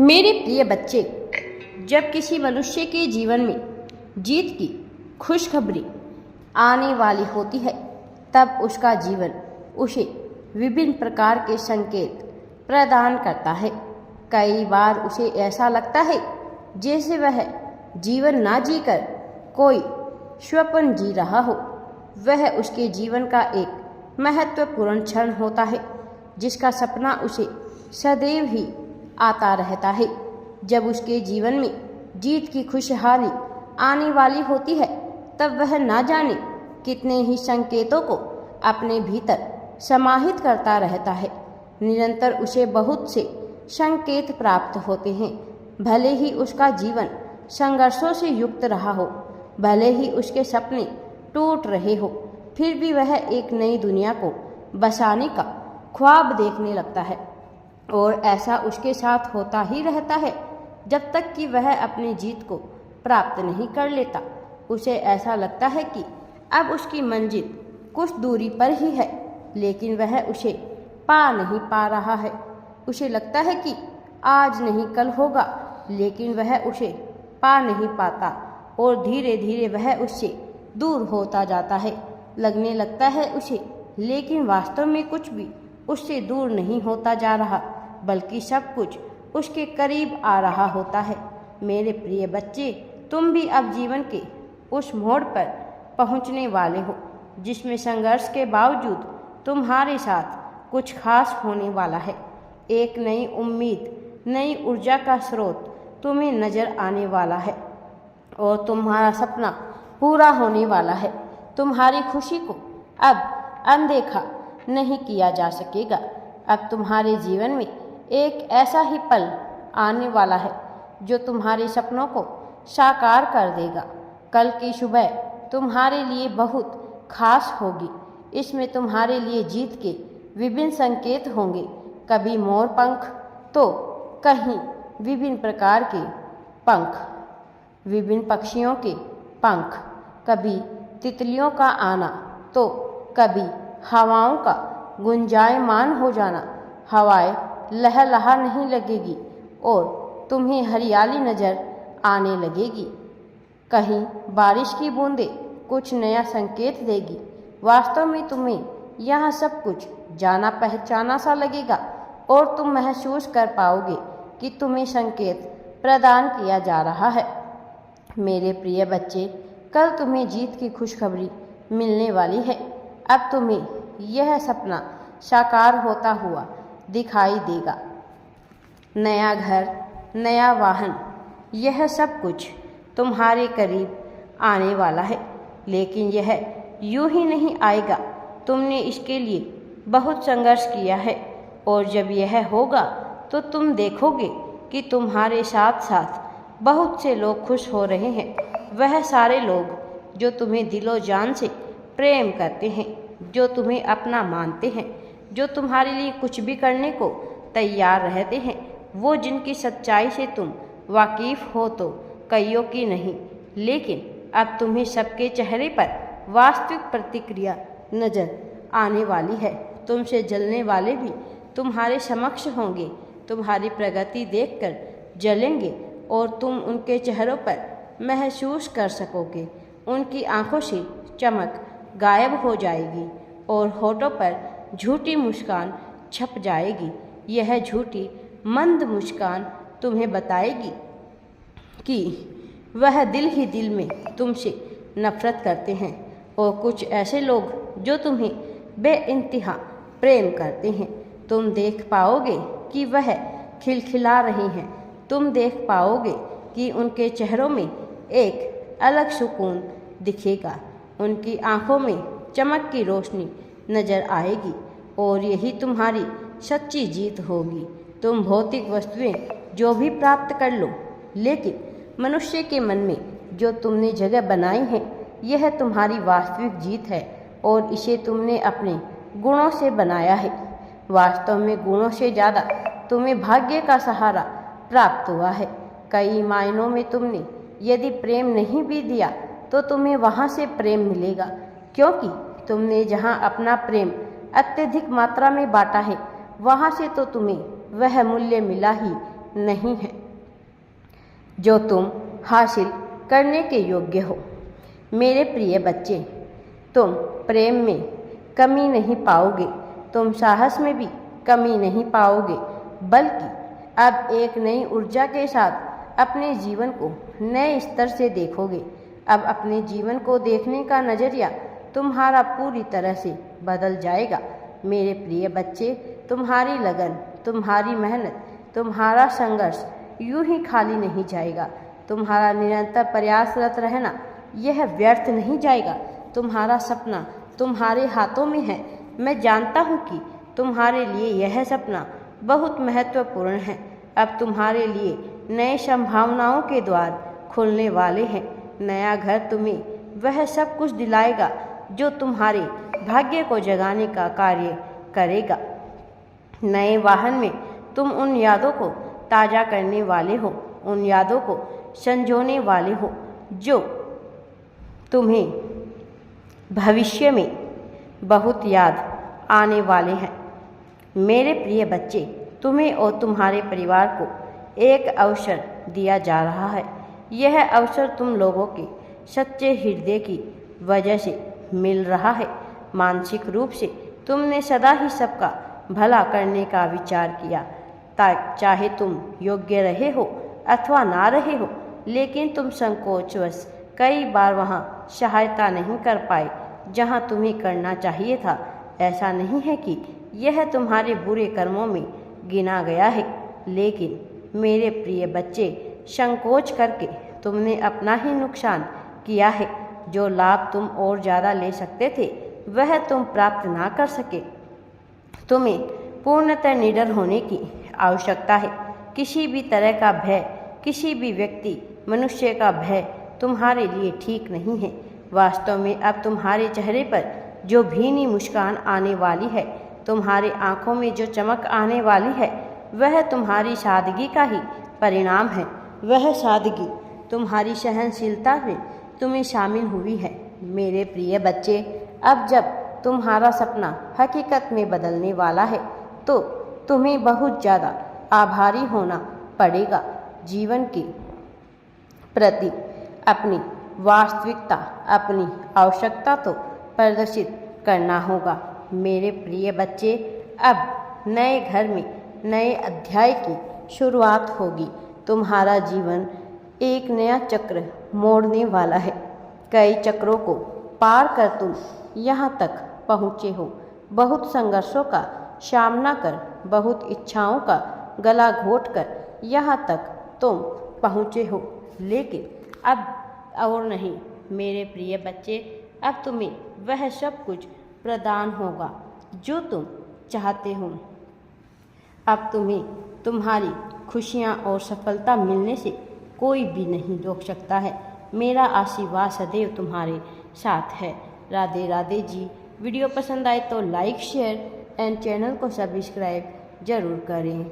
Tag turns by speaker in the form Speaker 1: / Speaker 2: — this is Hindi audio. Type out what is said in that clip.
Speaker 1: मेरे प्रिय बच्चे, जब किसी मनुष्य के जीवन में जीत की खुशखबरी आने वाली होती है, तब उसका जीवन उसे विभिन्न प्रकार के संकेत प्रदान करता है। कई बार उसे ऐसा लगता है जैसे वह जीवन ना जीकर कोई स्वप्न जी रहा हो। वह उसके जीवन का एक महत्वपूर्ण क्षण होता है, जिसका सपना उसे सदैव ही आता रहता है। जब उसके जीवन में जीत की खुशहाली आने वाली होती है, तब वह ना जाने कितने ही संकेतों को अपने भीतर समाहित करता रहता है। निरंतर उसे बहुत से संकेत प्राप्त होते हैं। भले ही उसका जीवन संघर्षों से युक्त रहा हो, भले ही उसके सपने टूट रहे हो, फिर भी वह एक नई दुनिया को बसाने का ख्वाब देखने लगता है। और ऐसा उसके साथ होता ही रहता है जब तक कि वह अपनी जीत को प्राप्त नहीं कर लेता। उसे ऐसा लगता है कि अब उसकी मंजिल कुछ दूरी पर ही है, लेकिन वह उसे पा नहीं पा रहा है। उसे लगता है कि आज नहीं कल होगा, लेकिन वह उसे पा नहीं पाता और धीरे धीरे वह उससे दूर होता जाता है। लगने लगता है उसे, लेकिन वास्तव में कुछ भी उससे दूर नहीं होता जा रहा, बल्कि सब कुछ उसके करीब आ रहा होता है। मेरे प्रिय बच्चे, तुम भी अब जीवन के उस मोड़ पर पहुंचने वाले हो जिसमें संघर्ष के बावजूद तुम्हारे साथ कुछ खास होने वाला है। एक नई उम्मीद, नई ऊर्जा का स्रोत तुम्हें नजर आने वाला है और तुम्हारा सपना पूरा होने वाला है। तुम्हारी खुशी को अब अनदेखा नहीं किया जा सकेगा। अब तुम्हारे जीवन में एक ऐसा ही पल आने वाला है जो तुम्हारे सपनों को साकार कर देगा। कल की सुबह तुम्हारे लिए बहुत खास होगी। इसमें तुम्हारे लिए जीत के विभिन्न संकेत होंगे। कभी मोर पंख तो कहीं विभिन्न प्रकार के पंख, विभिन्न पक्षियों के पंख, कभी तितलियों का आना तो कभी हवाओं का गुंजायमान हो जाना। हवाएं लहलहा नहीं लगेगी और तुम्हें हरियाली नजर आने लगेगी। कहीं बारिश की बूंदें कुछ नया संकेत देगी। वास्तव में तुम्हें यह सब कुछ जाना पहचाना सा लगेगा और तुम महसूस कर पाओगे कि तुम्हें संकेत प्रदान किया जा रहा है। मेरे प्रिय बच्चे, कल तुम्हें जीत की खुशखबरी मिलने वाली है। अब तुम्हें यह सपना साकार होता हुआ दिखाई देगा। नया घर, नया वाहन, यह सब कुछ तुम्हारे करीब आने वाला है, लेकिन यह यूं ही नहीं आएगा। तुमने इसके लिए बहुत संघर्ष किया है और जब यह होगा तो तुम देखोगे कि तुम्हारे साथ साथ बहुत से लोग खुश हो रहे हैं। वह सारे लोग जो तुम्हें दिलो जान से प्रेम करते हैं, जो तुम्हें अपना मानते हैं, जो तुम्हारे लिए कुछ भी करने को तैयार रहते हैं, वो जिनकी सच्चाई से तुम वाकिफ हो तो कईयों की नहीं, लेकिन अब तुम्हें सबके चेहरे पर वास्तविक प्रतिक्रिया नजर आने वाली है। तुमसे जलने वाले भी तुम्हारे समक्ष होंगे, तुम्हारी प्रगति देखकर जलेंगे और तुम उनके चेहरों पर महसूस कर सकोगे। उनकी आंखों से चमक गायब हो जाएगी और होठों पर झूठी मुस्कान छप जाएगी। यह झूठी मंद मुस्कान तुम्हें बताएगी कि वह दिल ही दिल में तुमसे नफरत करते हैं और कुछ ऐसे लोग जो तुम्हें बेइंतहा प्रेम करते हैं। तुम देख पाओगे कि वह खिलखिला रहे हैं। तुम देख पाओगे कि उनके चेहरों में एक अलग सुकून दिखेगा। उनकी आंखों में चमक की रोशनी नजर आएगी और यही तुम्हारी सच्ची जीत होगी। तुम भौतिक वस्तुएं जो भी प्राप्त कर लो, लेकिन मनुष्य के मन में जो तुमने जगह बनाई है, यह तुम्हारी वास्तविक जीत है और इसे तुमने अपने गुणों से बनाया है। वास्तव में गुणों से ज़्यादा तुम्हें भाग्य का सहारा प्राप्त हुआ है। कई मायनों में तुमने यदि प्रेम नहीं भी दिया तो तुम्हें वहाँ से प्रेम मिलेगा, क्योंकि तुमने जहाँ अपना प्रेम अत्यधिक मात्रा में बांटा है, वहाँ से तो तुम्हें वह मूल्य मिला ही नहीं है जो तुम हासिल करने के योग्य हो। मेरे प्रिय बच्चे, तुम प्रेम में कमी नहीं पाओगे, तुम साहस में भी कमी नहीं पाओगे, बल्कि अब एक नई ऊर्जा के साथ अपने जीवन को नए स्तर से देखोगे। अब अपने जीवन को देखने का नज़रिया तुम्हारा पूरी तरह से बदल जाएगा। मेरे प्रिय बच्चे, तुम्हारी लगन, तुम्हारी मेहनत, तुम्हारा संघर्ष यूं ही खाली नहीं जाएगा। तुम्हारा निरंतर प्रयासरत रहना यह व्यर्थ नहीं जाएगा। तुम्हारा सपना तुम्हारे हाथों में है। मैं जानता हूँ कि तुम्हारे लिए यह सपना बहुत महत्वपूर्ण है। अब तुम्हारे लिए नए संभावनाओं के द्वार खुलने वाले हैं। नया घर तुम्हें वह सब कुछ दिलाएगा जो तुम्हारे भाग्य को जगाने का कार्य करेगा। नए वाहन में तुम उन यादों को ताज़ा करने वाले हो, उन यादों को संजोने वाले हो जो तुम्हें भविष्य में बहुत याद आने वाले हैं। मेरे प्रिय बच्चे, तुम्हें और तुम्हारे परिवार को एक अवसर दिया जा रहा है। यह अवसर तुम लोगों के सच्चे हृदय की वजह से मिल रहा है। मानसिक रूप से तुमने सदा ही सबका भला करने का विचार किया, चाहे तुम योग्य रहे हो अथवा ना रहे हो, लेकिन तुम संकोचवश कई बार वहाँ सहायता नहीं कर पाए जहाँ तुम्हें करना चाहिए था। ऐसा नहीं है कि यह तुम्हारे बुरे कर्मों में गिना गया है, लेकिन मेरे प्रिय बच्चे, संकोच करके तुमने अपना ही नुकसान किया है। जो लाभ तुम और ज़्यादा ले सकते थे वह तुम प्राप्त ना कर सके। तुम्हें पूर्णतः निडर होने की आवश्यकता है। किसी भी तरह का भय, किसी भी व्यक्ति, मनुष्य का भय तुम्हारे लिए ठीक नहीं है। वास्तव में अब तुम्हारे चेहरे पर जो भीनी मुस्कान आने वाली है, तुम्हारे आँखों में जो चमक आने वाली है, वह तुम्हारी सादगी का ही परिणाम है। वह सादगी तुम्हारी सहनशीलता में तुम्हें शामिल हुई है। मेरे प्रिय बच्चे, अब जब तुम्हारा सपना हकीकत में बदलने वाला है तो तुम्हें बहुत ज़्यादा आभारी होना पड़ेगा। जीवन के प्रति अपनी वास्तविकता, अपनी आवश्यकता तो प्रदर्शित करना होगा। मेरे प्रिय बच्चे, अब नए घर में नए अध्याय की शुरुआत होगी। तुम्हारा जीवन एक नया चक्र मोड़ने वाला है। कई चक्रों को पार कर तुम यहाँ तक पहुँचे हो। बहुत संघर्षों का सामना कर, बहुत इच्छाओं का गला घोट कर यहाँ तक तुम पहुँचे हो, लेकिन अब और नहीं मेरे प्रिय बच्चे, अब तुम्हें वह सब कुछ प्रदान होगा जो तुम चाहते हो। अब तुम्हें तुम्हारी खुशियाँ और सफलता मिलने से कोई भी नहीं रोक सकता है। मेरा आशीर्वाद सदैव तुम्हारे साथ है। राधे राधे जी। वीडियो पसंद आए तो लाइक, शेयर एंड चैनल को सब्सक्राइब जरूर करें।